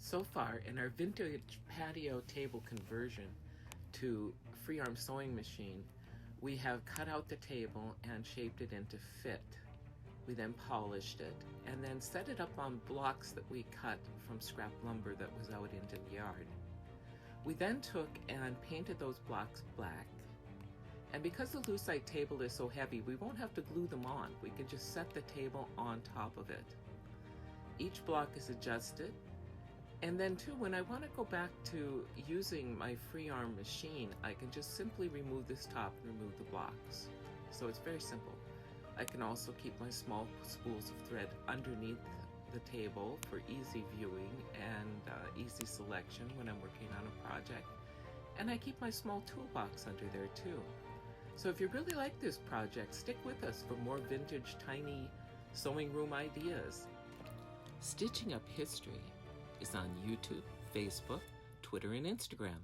So far, in our vintage patio table conversion to free arm sewing machine, we have cut out the table and shaped it into fit. We then polished it and then set it up on blocks that we cut from scrap lumber that was out into the yard. We then took and painted those blocks black. And because the lucite table is so heavy, we won't have to glue them on. We can just set the table on top of it. Each block is adjusted. And then too, when I want to go back to using my free arm machine, I can just simply remove this top and remove the blocks. So it's very simple. I can also keep my small spools of thread underneath the table for easy viewing and easy selection when I'm working on a project. And I keep my small toolbox under there too. So if you really like this project, stick with us for more vintage tiny sewing room ideas. Stitching Up History is on YouTube, Facebook, Twitter, and Instagram.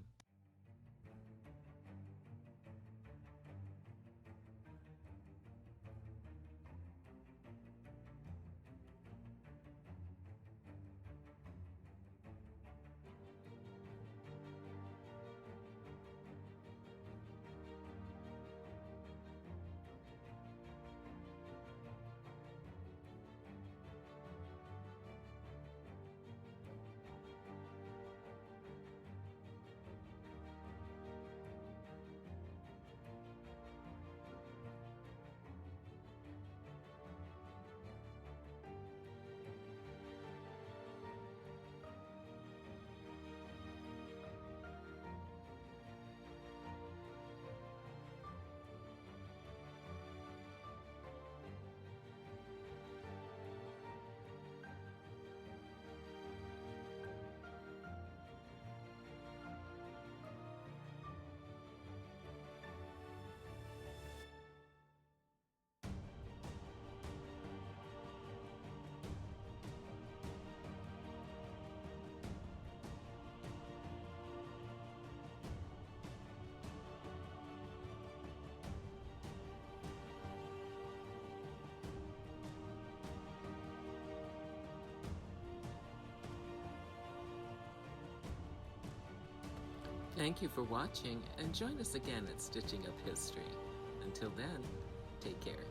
Thank you for watching, and join us again at Stitching Up History. Until then, take care.